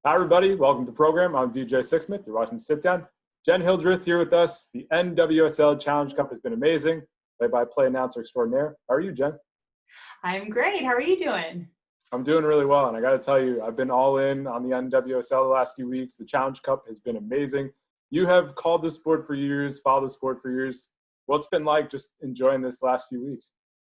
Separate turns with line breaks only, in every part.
Hi, everybody. Welcome to the program. I'm DJ Sixsmith. You're watching Sit Down. Jenn Hildreth here with us. The NWSL Challenge Cup has been amazing. Play-by-play announcer extraordinaire. How are you, Jen?
I'm great. How are you doing?
I'm doing really well, and I got to tell you, I've been all in on the NWSL the last few weeks. The Challenge Cup has been amazing. You have called this sport for years, followed the sport for years. What's it been like just enjoying this last few weeks?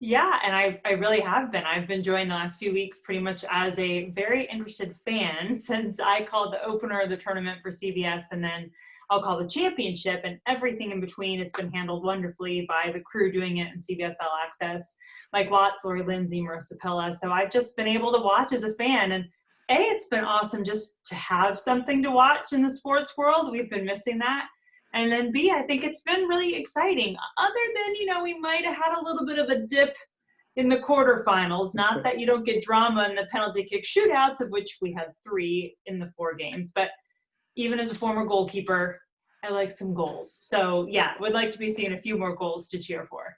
Yeah, and I really have been. I've been enjoying the last few weeks pretty much as a very interested fan since I called the opener of the tournament for CBS, and then I'll call the championship, and everything in between. It's been handled wonderfully by the crew doing it in CBS All Access, Mike Watts, Lori Lindsay, Marissa Pilla. So I've just been able to watch as a fan, and it's been awesome just to have something to watch in the sports world. We've been missing that. And then B, I think it's been really exciting. Other than, we might have had a little bit of a dip in the quarterfinals. Not that you don't get drama in the penalty kick shootouts, of which we had 3 in the 4 games. But even as a former goalkeeper, I like some goals. So, yeah, would like to be seeing a few more goals to cheer for.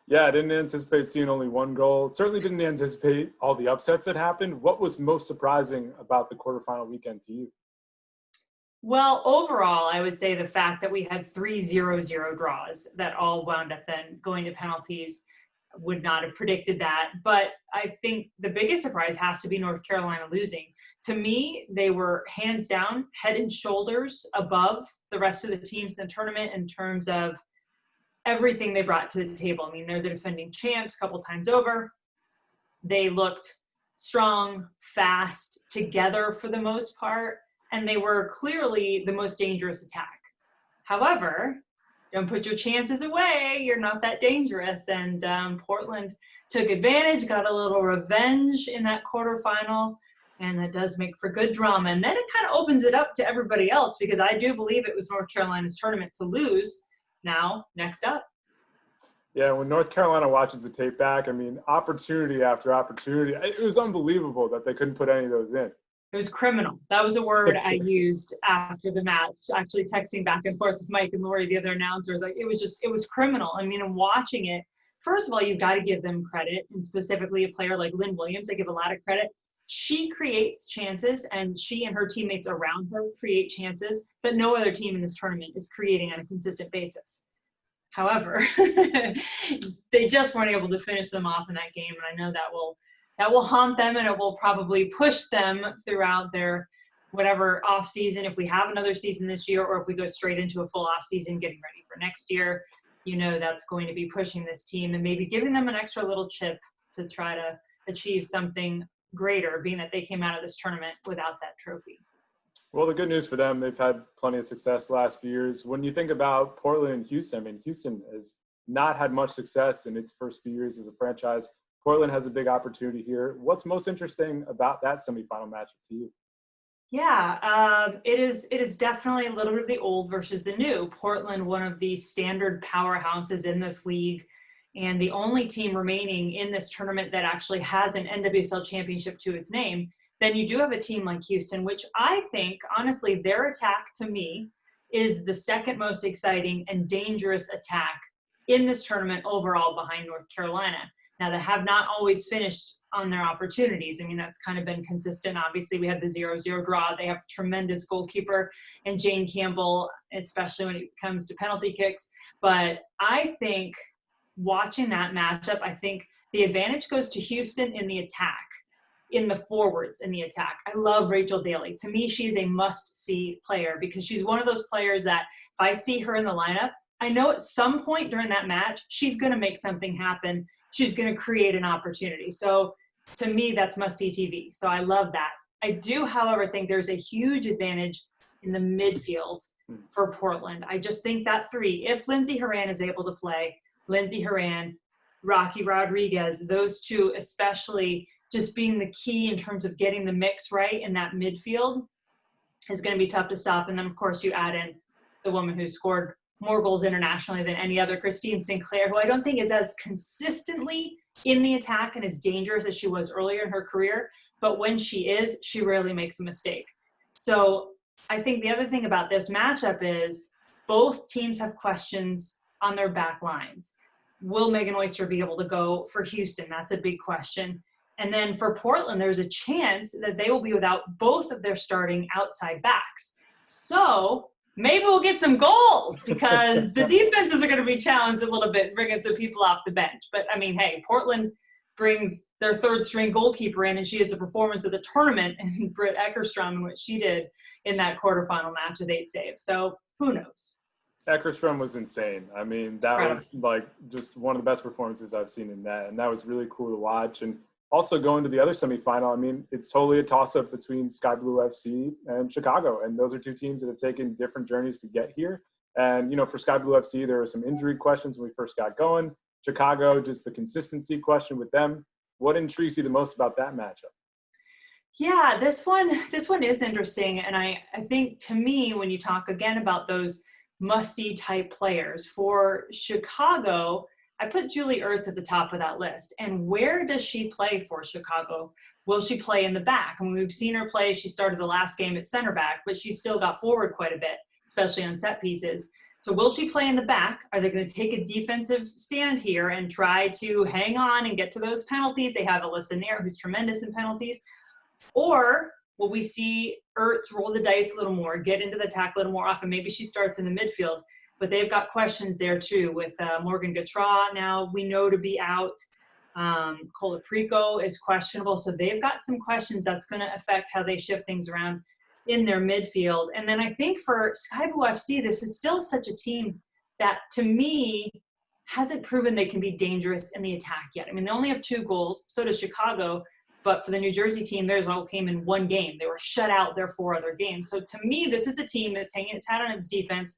Yeah, I didn't anticipate seeing only 1 goal. Certainly didn't anticipate all the upsets that happened. What was most surprising about the quarterfinal weekend to you?
Well, overall, I would say the fact that we had 3 0-0 draws that all wound up then going to penalties. Would not have predicted that. But I think the biggest surprise has to be North Carolina losing. To me, they were hands down, head and shoulders above the rest of the teams in the tournament in terms of everything they brought to the table. I mean, they're the defending champs a couple times over. They looked strong, fast, together for the most part. And they were clearly the most dangerous attack. However, don't put your chances away. You're not that dangerous. And Portland took advantage, got a little revenge in that quarterfinal, and that does make for good drama. And then it kind of opens it up to everybody else because I do believe it was North Carolina's tournament to lose. Now, next up.
Yeah, when North Carolina watches the tape back, I mean, opportunity after opportunity. It was unbelievable that they couldn't put any of those in.
It was criminal. That was a word I used after the match, actually texting back and forth with Mike and Lori, the other announcers. Like, it was criminal. I mean, I'm watching it. First of all, you've got to give them credit, and specifically a player like Lynn Williams, I give a lot of credit. She creates chances, and she and her teammates around her create chances that no other team in this tournament is creating on a consistent basis. However, they just weren't able to finish them off in that game, and I know that will haunt them, and it will probably push them throughout their whatever off season. If we have another season this year, or if we go straight into a full off season, getting ready for next year, that's going to be pushing this team and maybe giving them an extra little chip to try to achieve something greater, being that they came out of this tournament without that trophy.
Well, the good news for them, they've had plenty of success the last few years. When you think about Portland and Houston, I mean, Houston has not had much success in its first few years as a franchise. Portland has a big opportunity here. What's most interesting about that semifinal matchup to you?
Yeah, it is definitely a little bit of the old versus the new. Portland, one of the standard powerhouses in this league, and the only team remaining in this tournament that actually has an NWSL championship to its name. Then you do have a team like Houston, which I think, honestly, their attack to me is the second most exciting and dangerous attack in this tournament overall behind North Carolina. Now, they have not always finished on their opportunities. I mean, that's kind of been consistent. Obviously, we had the 0-0 draw. They have a tremendous goalkeeper and Jane Campbell, especially when it comes to penalty kicks. But I think watching that matchup, I think the advantage goes to Houston in the attack, in the forwards in the attack. I love Rachel Daly. To me, she's a must-see player because she's one of those players that if I see her in the lineup, I know at some point during that match, she's going to make something happen. She's going to create an opportunity. So to me, that's must-see TV. So I love that. I do, however, think there's a huge advantage in the midfield for Portland. I just think that 3, if Lindsay Horan is able to play, Lindsay Horan, Rocky Rodriguez, those 2 especially just being the key in terms of getting the mix right in that midfield is going to be tough to stop. And then, of course, you add in the woman who scored more goals internationally than any other, Christine Sinclair, who I don't think is as consistently in the attack and as dangerous as she was earlier in her career. But when she is, she rarely makes a mistake. So I think the other thing about this matchup is both teams have questions on their back lines. Will Megan Oyster be able to go for Houston? That's a big question. And then for Portland, there's a chance that they will be without both of their starting outside backs. So maybe we'll get some goals because the defenses are going to be challenged a little bit, bringing some people off the bench. But, I mean, hey, Portland brings their third-string goalkeeper in, and she has a performance of the tournament, and Britt Eckerstrom and what she did in that quarterfinal match with 8 saves. So who knows?
Eckerstrom was insane. I mean, that was like just one of the best performances I've seen in that, and that was really cool to watch. And also going to the other semifinal, I mean, it's totally a toss-up between Sky Blue FC and Chicago, and those are two teams that have taken different journeys to get here. And, you know, for Sky Blue FC, there were some injury questions when we first got going. Chicago, just the consistency question with them. What intrigues you the most about that matchup?
Yeah, this one is interesting. And I think, to me, when you talk again about those must-see type players, for Chicago, I put Julie Ertz at the top of that list. And where does she play for Chicago? Will she play in the back? I mean, we've seen her play. She started the last game at center back, but she still got forward quite a bit, especially on set pieces. So will she play in the back? Are they going to take a defensive stand here and try to hang on and get to those penalties? They have Alyssa Nair, who's tremendous in penalties. Or will we see Ertz roll the dice a little more, get into the attack a little more often? Maybe she starts in the midfield. But they've got questions there, too, with Morgan Gautrat now we know to be out. Colaprico is questionable. So they've got some questions that's going to affect how they shift things around in their midfield. And then I think for Sky Blue FC, this is still such a team that, to me, hasn't proven they can be dangerous in the attack yet. I mean, they only have 2 goals. So does Chicago. But for the New Jersey team, theirs all came in 1 game. They were shut out their 4 other games. So to me, this is a team that's hanging its hat on its defense.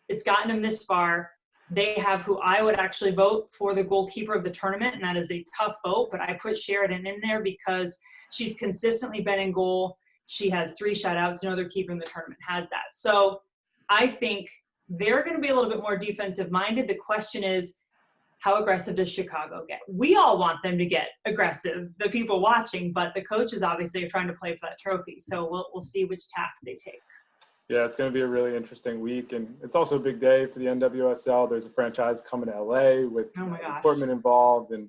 It's gotten them this far. They have who I would actually vote for the goalkeeper of the tournament, and that is a tough vote, but I put Sheridan in there because she's consistently been in goal. She has 3 shutouts. No other keeper in the tournament has that. So I think they're going to be a little bit more defensive-minded. The question is, how aggressive does Chicago get? We all want them to get aggressive, the people watching, but the coaches obviously are trying to play for that trophy. So we'll see which tack they take.
Yeah, it's going to be a really interesting week, and it's also a big day for the NWSL. There's a franchise coming to LA with Portman involved, and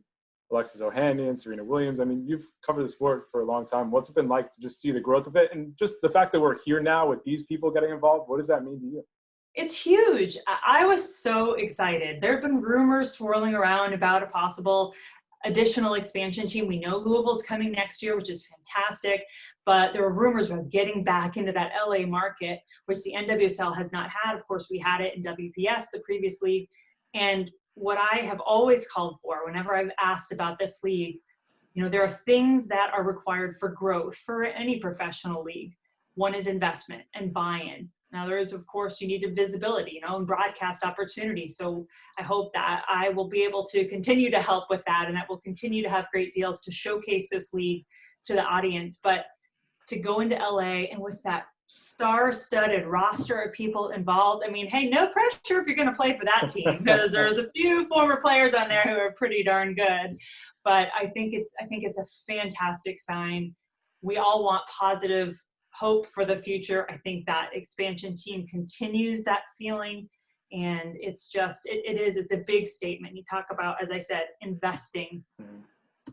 Alexis Ohanian, Serena Williams. I mean, you've covered the sport for a long time. What's it been like to just see the growth of it, and just the fact that we're here now with these people getting involved? What does that mean to you?
It's huge. I was so excited. There have been rumors swirling around about a possible additional expansion team. We know Louisville's coming next year, which is fantastic, but there were rumors about getting back into that LA market, which the NWSL has not had. Of course, we had it in WPS, the previous league. And what I have always called for whenever I've asked about this league, you know, there are things that are required for growth for any professional league. One is investment and buy-in. Now, there is, of course, you need a visibility, you know, and broadcast opportunity. So I hope that I will be able to continue to help with that, and that we'll continue to have great deals to showcase this league to the audience. But to go into LA and with that star-studded roster of people involved, I mean, hey, no pressure if you're going to play for that team, because there's a few former players on there who are pretty darn good. But I think it's a fantastic sign. We all want positive hope for the future. I think that expansion team continues that feeling, and it's a big statement. You talk about, as I said, investing.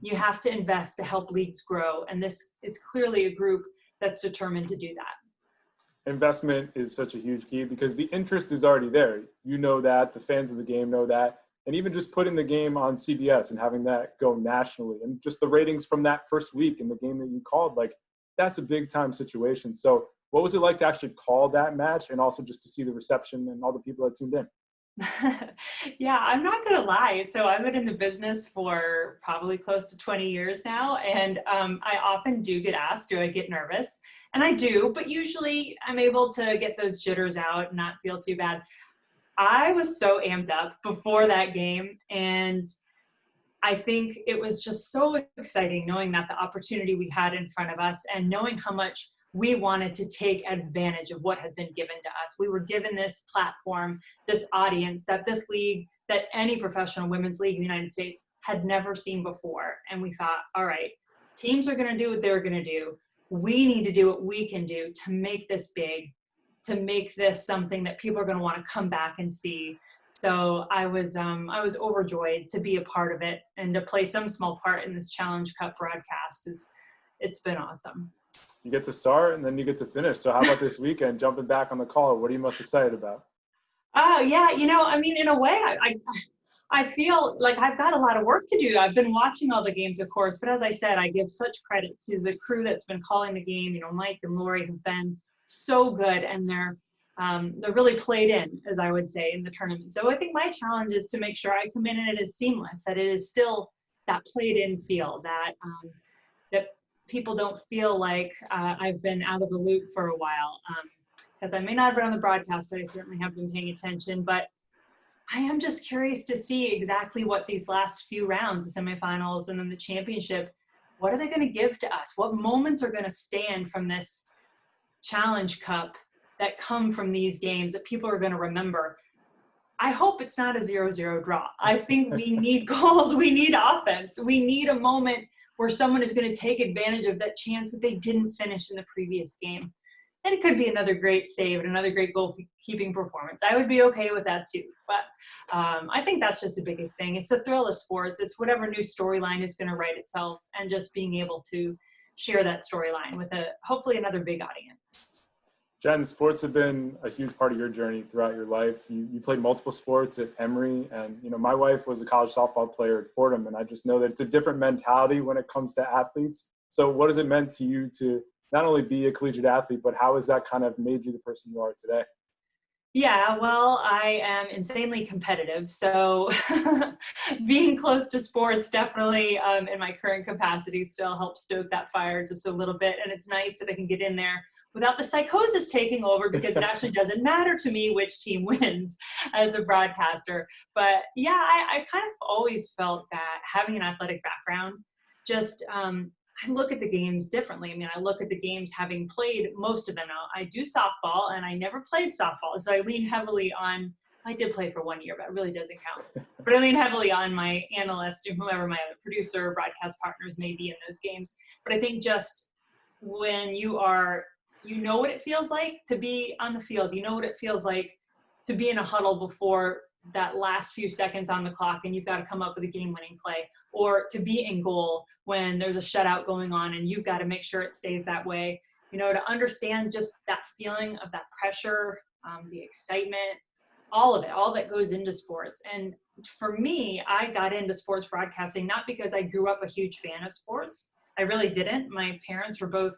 You have to invest to help leagues grow, and this is clearly a group that's determined to do that.
Investment is such a huge key because the interest is already there. You know that, the fans of the game know that, and even just putting the game on CBS and having that go nationally, and just the ratings from that first week in the game that you called, like, that's a big time situation. So what was it like to actually call that match, and also just to see the reception and all the people that tuned in?
Yeah, I'm not going to lie. So I've been in the business for probably close to 20 years now. And I often do get asked, do I get nervous? And I do, but usually I'm able to get those jitters out and not feel too bad. I was so amped up before that game, and I think it was just so exciting knowing that the opportunity we had in front of us, and knowing how much we wanted to take advantage of what had been given to us. We were given this platform, this audience that this league, that any professional women's league in the United States had never seen before. And we thought, all right, teams are going to do what they're going to do. We need to do what we can do to make this big, to make this something that people are going to want to come back and see. So I was overjoyed to be a part of it and to play some small part in this Challenge Cup broadcast. It's been awesome.
You get to start and then you get to finish. So how about this weekend, jumping back on the call? What are you most excited about?
Oh yeah, I mean, in a way, I feel like I've got a lot of work to do. I've been watching all the games, of course, but as I said, I give such credit to the crew that's been calling the game. Mike and Lori have been so good, and they're really played in, as I would say, in the tournament. So I think my challenge is to make sure I come in and it is seamless, that it is still that played in feel, that people don't feel like I've been out of the loop for a while. Because I may not have been on the broadcast, but I certainly have been paying attention. But I am just curious to see exactly what these last few rounds, the semifinals and then the championship, what are they going to give to us? What moments are going to stand from this Challenge Cup that come from these games that people are going to remember? I hope it's not a 0-0 draw. I think we need goals. We need offense. We need a moment where someone is going to take advantage of that chance that they didn't finish in the previous game. And it could be another great save and another great goalkeeping performance. I would be okay with that too. But I think that's just the biggest thing. It's the thrill of sports. It's whatever new storyline is going to write itself, and just being able to share that storyline with hopefully another big audience.
Jenn, sports have been a huge part of your journey throughout your life. You played multiple sports at Emory, and my wife was a college softball player at Fordham, and I just know that it's a different mentality when it comes to athletes. So what has it meant to you to not only be a collegiate athlete, but how has that kind of made you the person you are today?
Yeah, well, I am insanely competitive. So being close to sports definitely in my current capacity still helps stoke that fire just a little bit. And it's nice that I can get in there without the psychosis taking over, because it actually doesn't matter to me which team wins as a broadcaster. But yeah, I kind of always felt that having an athletic background just I look at the games differently. I mean, I look at the games having played most of them now. I do softball, and I never played softball. So I lean heavily on, I did play for 1 year, but it really doesn't count. But I lean heavily on my analyst or whoever my other producer, broadcast partners may be in those games. But I think just when you know what it feels like to be on the field, you know what it feels like to be in a huddle before that last few seconds on the clock and you've got to come up with a game-winning play, or to be in goal when there's a shutout going on and you've got to make sure it stays that way. To understand just that feeling of that pressure, the excitement, all of it, all that goes into sports. And for me, I got into sports broadcasting not because I grew up a huge fan of sports. I really didn't. My parents were both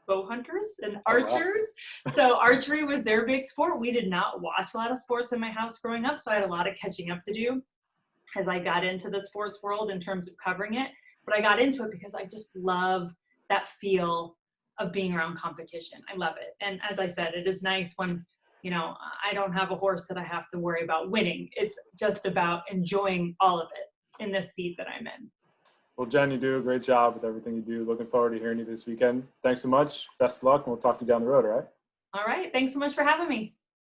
bow hunters and archers. Oh, wow. So archery was their big sport. We did not watch a lot of sports in my house growing up, so I had a lot of catching up to do as I got into the sports world in terms of covering it. But I got into it because I just love that feel of being around competition. I love it. And as I said, it is nice when, I don't have a horse that I have to worry about winning. It's just about enjoying all of it in this seat that I'm in.
Well, Jenn, you do a great job with everything you do. Looking forward to hearing you this weekend. Thanks so much. Best of luck, and we'll talk to you down the road, all right?
All right. Thanks so much for having me.